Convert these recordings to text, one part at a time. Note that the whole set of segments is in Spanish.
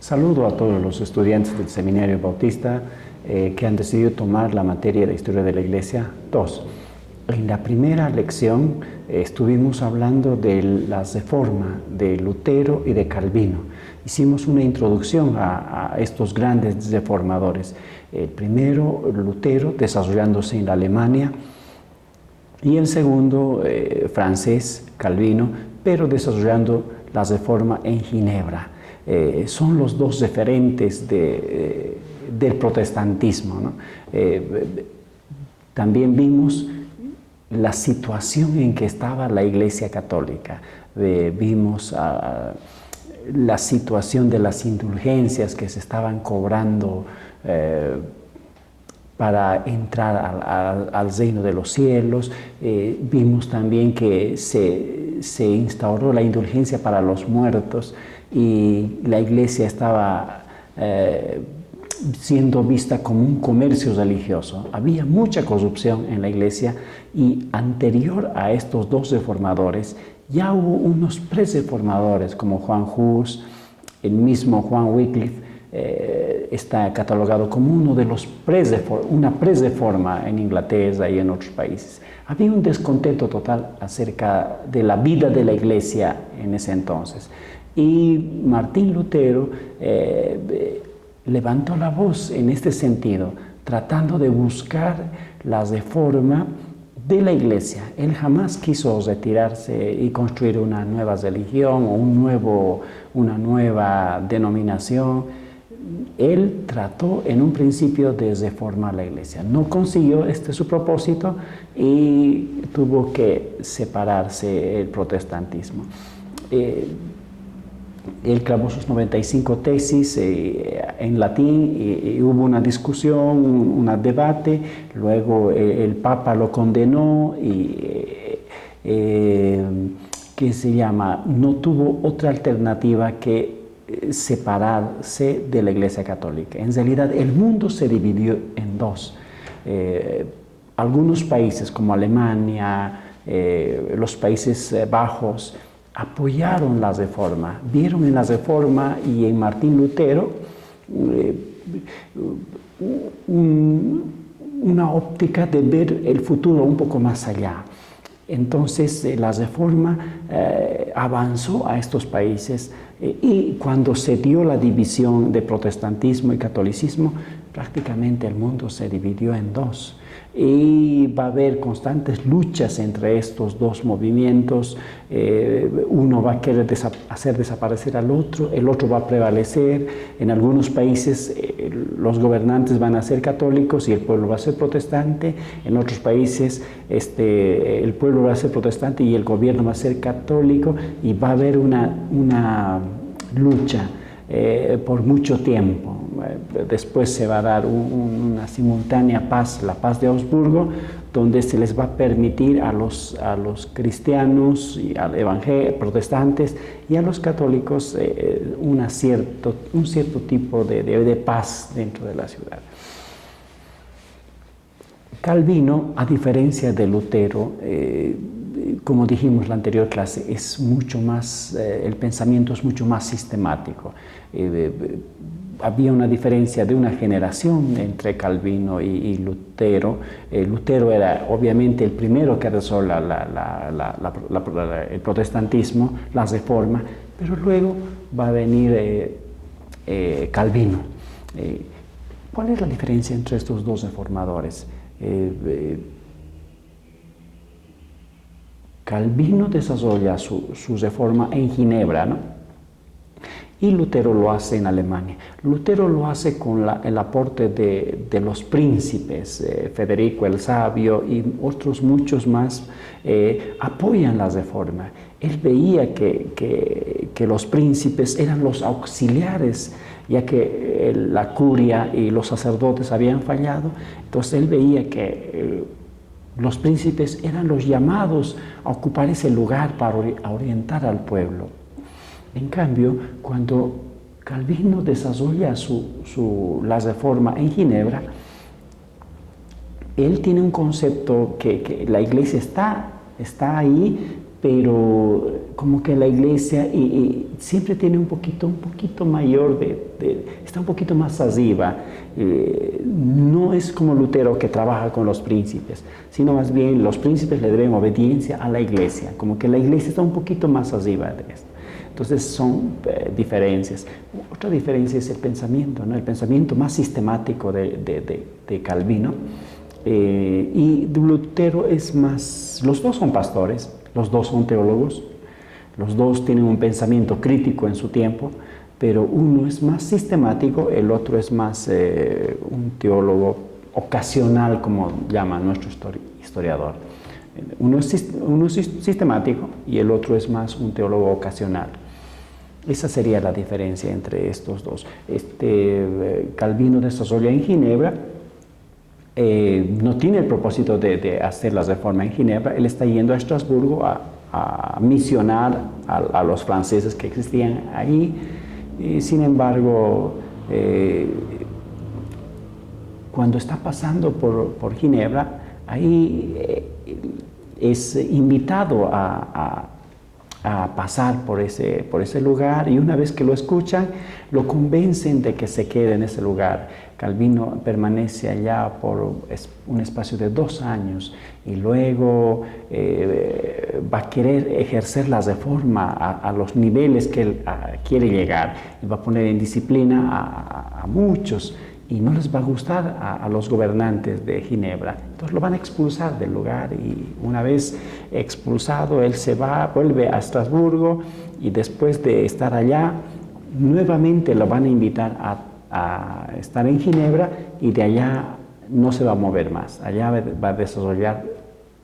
Saludo a todos los estudiantes del Seminario Bautista que han decidido tomar la materia de Historia de la Iglesia 2. En la primera lección estuvimos hablando de la Reforma de Lutero y de Calvino. Hicimos una introducción a estos grandes reformadores. El primero, Lutero, desarrollándose en la Alemania, y el segundo, francés, Calvino, pero desarrollando la Reforma en Ginebra. Son los dos referentes del protestantismo, ¿no? También vimos la situación en que estaba la Iglesia Católica. Vimos la situación de las indulgencias que se estaban cobrando para entrar al reino de los cielos. Vimos también que se instauró la indulgencia para los muertos y la Iglesia estaba siendo vista como un comercio religioso. Había mucha corrupción en la Iglesia y anterior a estos dos reformadores ya hubo unos pre-reformadores como Juan Hus, el mismo Juan Wycliffe. Está catalogado como uno de los una pre-reforma en Inglaterra y en otros países. Había un descontento total acerca de la vida de la Iglesia en ese entonces. Y Martín Lutero levantó la voz en este sentido, tratando de buscar la reforma de la Iglesia. Él jamás quiso retirarse y construir una nueva religión o una nueva denominación. Él trató en un principio de reformar la Iglesia. No consiguió su propósito y tuvo que separarse el protestantismo. Él clavó sus 95 tesis en latín y hubo una discusión, un debate. Luego el Papa lo condenó y no tuvo otra alternativa que separarse de la Iglesia Católica. En realidad el mundo se dividió en dos. Algunos países como Alemania, los Países Bajos, apoyaron la Reforma, vieron en la Reforma y en Martín Lutero una óptica de ver el futuro un poco más allá. Entonces la Reforma avanzó a estos países y cuando se dio la división de protestantismo y catolicismo, prácticamente el mundo se dividió en dos. Y va a haber constantes luchas entre estos dos movimientos. Uno va a querer hacer desaparecer al otro, el otro va a prevalecer. En algunos países los gobernantes van a ser católicos y el pueblo va a ser protestante. En otros países el pueblo va a ser protestante y el gobierno va a ser católico, y va a haber una lucha por mucho tiempo. Después se va a dar una simultánea paz, la paz de Augsburgo, donde se les va a permitir a los cristianos y a protestantes y a los católicos un cierto tipo de paz dentro de la ciudad. Calvino, a diferencia de Lutero, como dijimos en la anterior clase, el pensamiento es mucho más sistemático. Había una diferencia de una generación entre Calvino y Lutero. Lutero era obviamente el primero que resolvió el protestantismo, la Reforma, pero luego va a venir Calvino. ¿Cuál es la diferencia entre estos dos reformadores? Calvino desarrolla su reforma en Ginebra, ¿no? Y Lutero lo hace en Alemania. Lutero lo hace con el aporte de los príncipes, Federico el Sabio y otros muchos más, apoyan la reforma. Él veía que los príncipes eran los auxiliares, ya que la curia y los sacerdotes habían fallado. Entonces él veía que los príncipes eran los llamados a ocupar ese lugar para orientar al pueblo. En cambio, cuando Calvino desarrolla la Reforma en Ginebra, él tiene un concepto que la Iglesia está ahí, pero como que la iglesia siempre tiene un poquito mayor, está un poquito más arriba. No es como Lutero, que trabaja con los príncipes, sino más bien los príncipes le deben obediencia a la iglesia, como que la iglesia está un poquito más arriba de esto. Entonces son diferencias. Otra diferencia es el pensamiento, ¿no? El pensamiento más sistemático de Calvino, y de Lutero es más. Los dos son pastores, los dos son teólogos, los dos tienen un pensamiento crítico en su tiempo, pero uno es más sistemático, el otro es más un teólogo ocasional, como llama nuestro historiador. Uno es sistemático y el otro es más un teólogo ocasional. Esa sería la diferencia entre estos dos. Calvino desarrolla en Ginebra. No tiene el propósito de hacer la reforma en Ginebra. Él está yendo a Estrasburgo a misionar a los franceses que existían ahí. Y, sin embargo, cuando está pasando por Ginebra, ahí es invitado a pasar por ese lugar, y una vez que lo escuchan, lo convencen de que se quede en ese lugar. Calvino permanece allá por un espacio de 2 años y luego va a querer ejercer la reforma a los niveles que él quiere llegar, y va a poner en disciplina a muchos, y no les va a gustar a los gobernantes de Ginebra. Entonces lo van a expulsar del lugar, y una vez expulsado él vuelve a Estrasburgo, y después de estar allá nuevamente lo van a invitar a estar en Ginebra, y de allá no se va a mover más. Allá va a desarrollar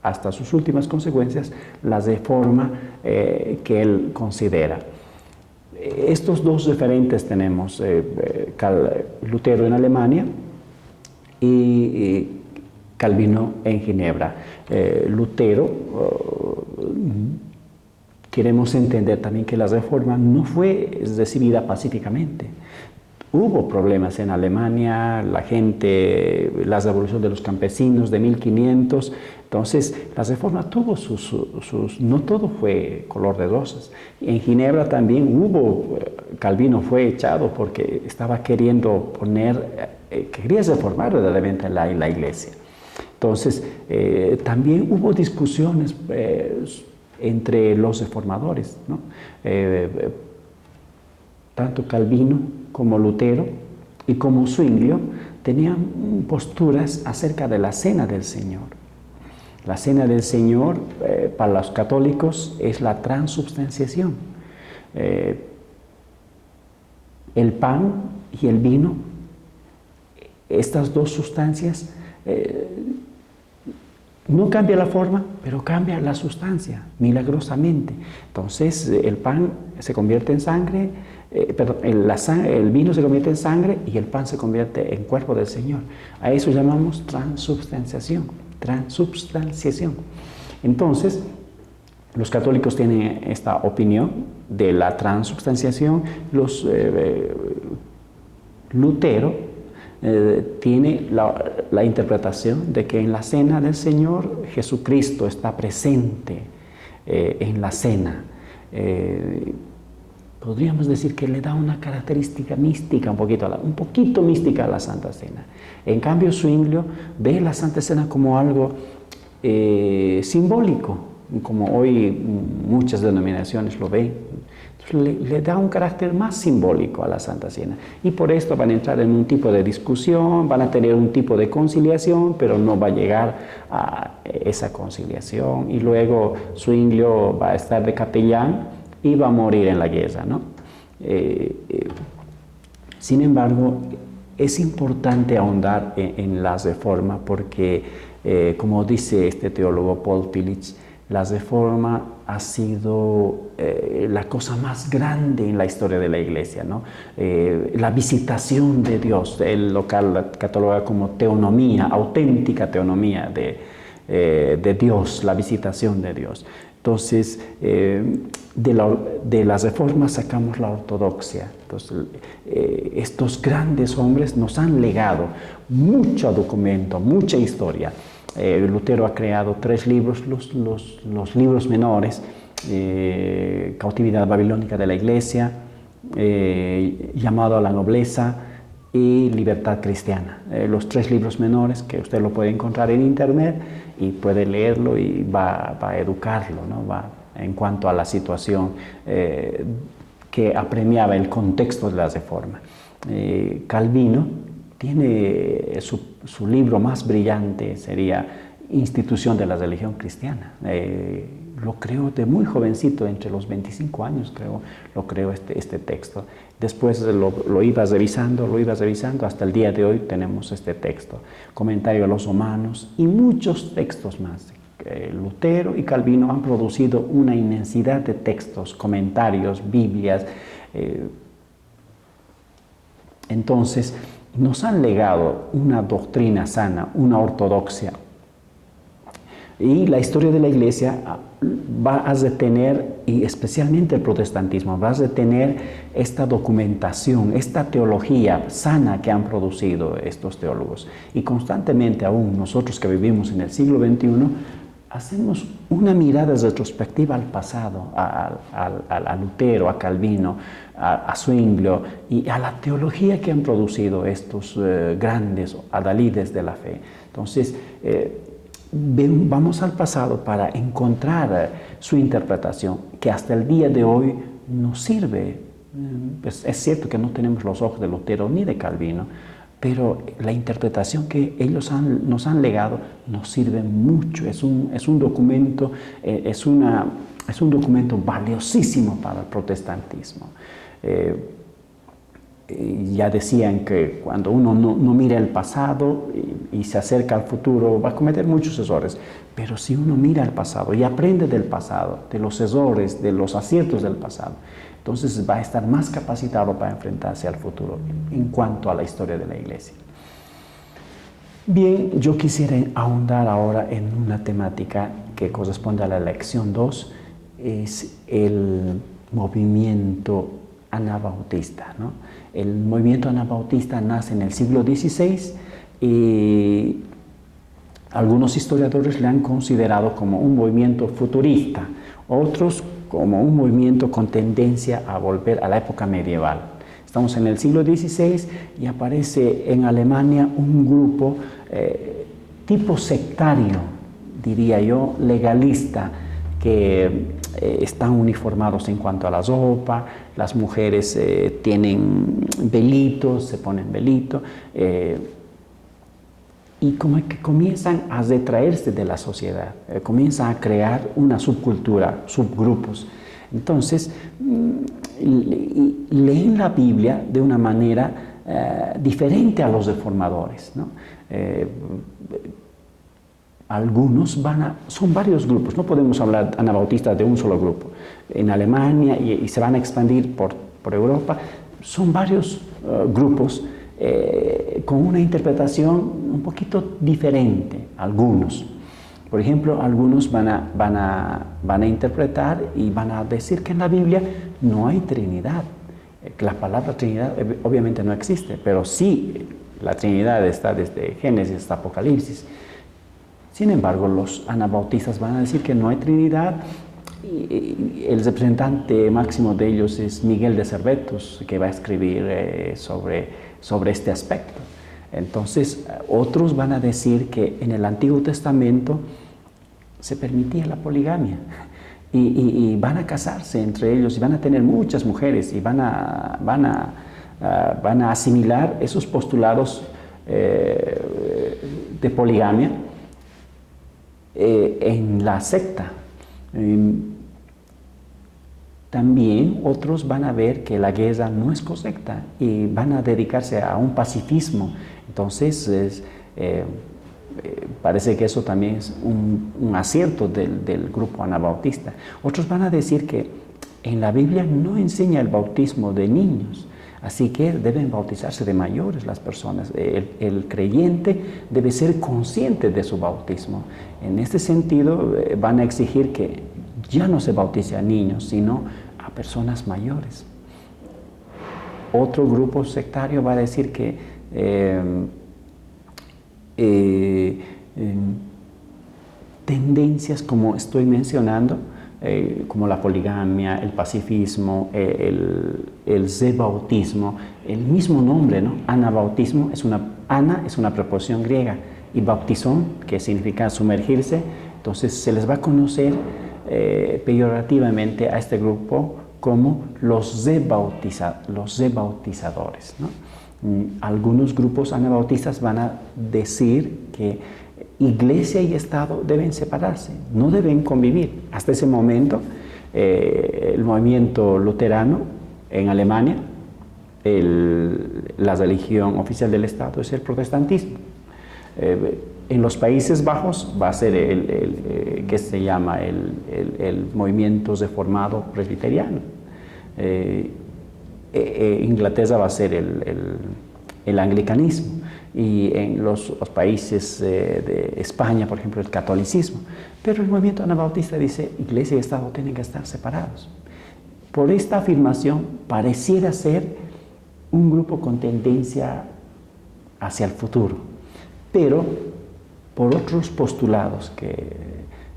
hasta sus últimas consecuencias la reforma que él considera. Estos dos referentes tenemos, Lutero en Alemania y Calvino en Ginebra. Lutero, queremos entender también que la reforma no fue recibida pacíficamente. Hubo problemas en Alemania, la revolución de los campesinos de 1500, entonces la reforma tuvo no todo fue color de rosas. En Ginebra también Calvino fue echado porque estaba queriendo quería reformar verdaderamente la iglesia. Entonces también hubo discusiones entre los reformadores, ¿no? Tanto Calvino como Lutero y como Zwinglio tenían posturas acerca de la Cena del Señor. La Cena del Señor para los católicos es la transubstanciación. El pan y el vino, estas dos sustancias, no cambia la forma, pero cambia la sustancia, milagrosamente. Entonces el pan se convierte en sangre, el vino se convierte en sangre, y el pan se convierte en cuerpo del Señor. A eso llamamos transubstanciación. Entonces, los católicos tienen esta opinión de la transubstanciación. Lutero tiene la interpretación de que en la cena del Señor Jesucristo está presente en la cena. Podríamos decir que le da una característica mística, un poquito mística a la Santa Cena. En cambio, Zwinglio ve la Santa Cena como algo simbólico, como hoy muchas denominaciones lo ven. Entonces, le da un carácter más simbólico a la Santa Cena. Y por esto van a entrar en un tipo de discusión, van a tener un tipo de conciliación, pero no va a llegar a esa conciliación. Y luego Zwinglio va a estar de capellán y va a morir en la guerra, ¿no? Sin embargo, es importante ahondar en la reforma porque, como dice este teólogo Paul Tillich, la reforma ha sido la cosa más grande en la historia de la Iglesia, ¿no? La visitación de Dios, él lo cataloga como teonomía, auténtica teonomía de Dios, la visitación de Dios. Entonces, de las reformas sacamos la ortodoxia. Entonces, estos grandes hombres nos han legado mucho documento, mucha historia. Lutero ha creado 3 libros, los libros menores, cautividad babilónica de la Iglesia, llamado a la nobleza y libertad cristiana. Los 3 libros menores que usted lo puede encontrar en internet y puede leerlo y va a educarlo, ¿no? En cuanto a la situación que apremiaba el contexto de la Reforma. Calvino tiene su libro más brillante, sería Institución de la Religión Cristiana. Lo creó de muy jovencito, entre los 25 años lo creó este texto. Después lo iba revisando, hasta el día de hoy tenemos este texto. Comentario a los Romanos y muchos textos más. Lutero y Calvino han producido una inmensidad de textos, comentarios, Biblias. Entonces, nos han legado una doctrina sana, una ortodoxia. Y la historia de la Iglesia va a retener, y especialmente el protestantismo, va a retener esta documentación, esta teología sana que han producido estos teólogos. Y constantemente aún nosotros que vivimos en el siglo XXI, hacemos una mirada retrospectiva al pasado, a Lutero, a Calvino, a Zwinglio y a la teología que han producido estos grandes adalides de la fe. Entonces, vamos al pasado para encontrar su interpretación, que hasta el día de hoy nos sirve. Pues es cierto que no tenemos los ojos de Lutero ni de Calvino, pero la interpretación que ellos nos han legado nos sirve mucho. Es un documento, es un documento valiosísimo para el protestantismo. Ya decían que cuando uno no mira el pasado y se acerca al futuro, va a cometer muchos errores. Pero si uno mira el pasado y aprende del pasado, de los errores, de los aciertos del pasado, entonces va a estar más capacitado para enfrentarse al futuro en cuanto a la historia de la Iglesia. Bien, yo quisiera ahondar ahora en una temática que corresponde a la lección 2, es el movimiento anabautista, ¿no? El movimiento anabautista nace en el siglo XVI y algunos historiadores le han considerado como un movimiento futurista, otros como un movimiento con tendencia a volver a la época medieval. Estamos en el siglo XVI y aparece en Alemania un grupo tipo sectario, diría yo, legalista, que están uniformados en cuanto a la ropa, las mujeres tienen velitos, se ponen velito, y como que comienzan a retraerse de la sociedad, comienzan a crear una subcultura, subgrupos. Entonces, leen la Biblia de una manera diferente a los reformadores, ¿no? Algunos son varios grupos, no podemos hablar anabautistas de un solo grupo. En Alemania y se van a expandir por Europa, son varios grupos con una interpretación un poquito diferente, algunos. Por ejemplo, algunos van a interpretar y van a decir que en la Biblia no hay Trinidad. La palabra Trinidad obviamente no existe, pero sí la Trinidad está desde Génesis hasta Apocalipsis. Sin embargo, los anabautistas van a decir que no hay Trinidad y el representante máximo de ellos es Miguel de Servetos, que va a escribir sobre este aspecto. Entonces, otros van a decir que en el Antiguo Testamento se permitía la poligamia y van a casarse entre ellos y van a tener muchas mujeres y van a asimilar esos postulados de poligamia en la secta. También otros van a ver que la guerra no es correcta y van a dedicarse a un pacifismo. Entonces, parece que eso también es un acierto del grupo anabautista. Otros van a decir que en la Biblia no enseña el bautismo de niños, así que deben bautizarse de mayores las personas. El creyente debe ser consciente de su bautismo. En este sentido, van a exigir que ya no se bautice a niños, sino a personas mayores. Otro grupo sectario va a decir que tendencias como estoy mencionando como la poligamia, el pacifismo, el zebautismo, el mismo nombre, ¿no? Anabautismo, ana es una preposición griega, y bautizón, que significa sumergirse. Entonces se les va a conocer peyorativamente a este grupo como los zebautizadores, ¿no? Algunos grupos anabautistas van a decir que Iglesia y Estado deben separarse, no deben convivir. Hasta ese momento, el movimiento luterano en Alemania, la religión oficial del Estado es el protestantismo. En los Países Bajos va a ser que se llama el movimiento reformado presbiteriano. Inglaterra va a ser el anglicanismo, y en los países de España, por ejemplo, el catolicismo. Pero el movimiento anabautista dice Iglesia y Estado tienen que estar separados. Por esta afirmación pareciera ser un grupo con tendencia hacia el futuro, pero por otros postulados,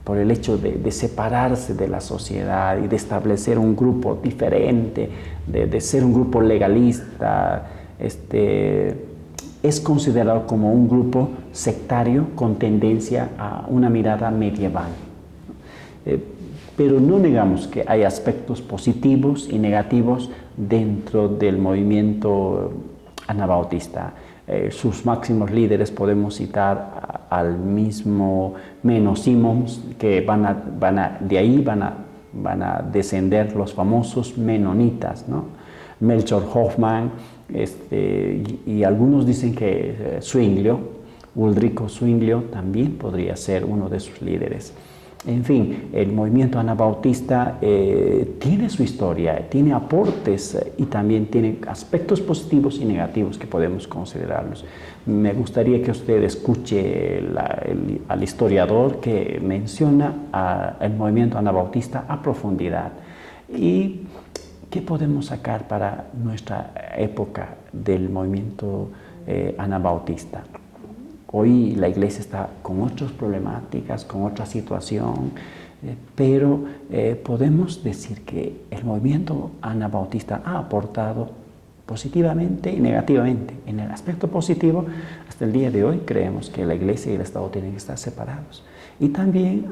por el hecho de separarse de la sociedad y de establecer un grupo diferente, de ser un grupo legalista, es considerado como un grupo sectario con tendencia a una mirada medieval. Pero no negamos que hay aspectos positivos y negativos dentro del movimiento anabautista. Sus máximos líderes podemos citar al mismo Menno Simons, que de ahí van a descender los famosos menonitas, ¿no? Melchior Hoffman, y algunos dicen que Ulrico Zwinglio también podría ser uno de sus líderes. En fin, el movimiento anabautista tiene su historia, tiene aportes y también tiene aspectos positivos y negativos que podemos considerarlos. Me gustaría que usted escuche al historiador que menciona el movimiento anabautista a profundidad. ¿Y qué podemos sacar para nuestra época del movimiento anabautista? Hoy la Iglesia está con otras problemáticas, con otra situación, pero podemos decir que el movimiento anabautista ha aportado positivamente y negativamente. En el aspecto positivo, hasta el día de hoy creemos que la Iglesia y el Estado tienen que estar separados. Y también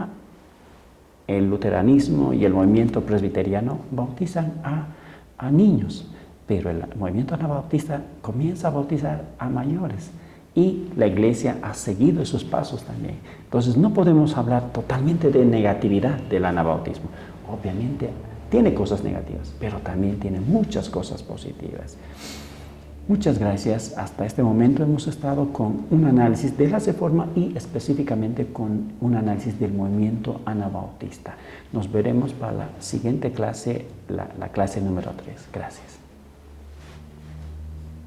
el luteranismo y el movimiento presbiteriano bautizan a niños, pero el movimiento anabautista comienza a bautizar a mayores. Y la Iglesia ha seguido esos pasos también. Entonces no podemos hablar totalmente de negatividad del anabautismo. Obviamente tiene cosas negativas, pero también tiene muchas cosas positivas. Muchas gracias. Hasta este momento hemos estado con un análisis de la Reforma y específicamente con un análisis del movimiento anabautista. Nos veremos para la siguiente clase, la clase número 3. Gracias.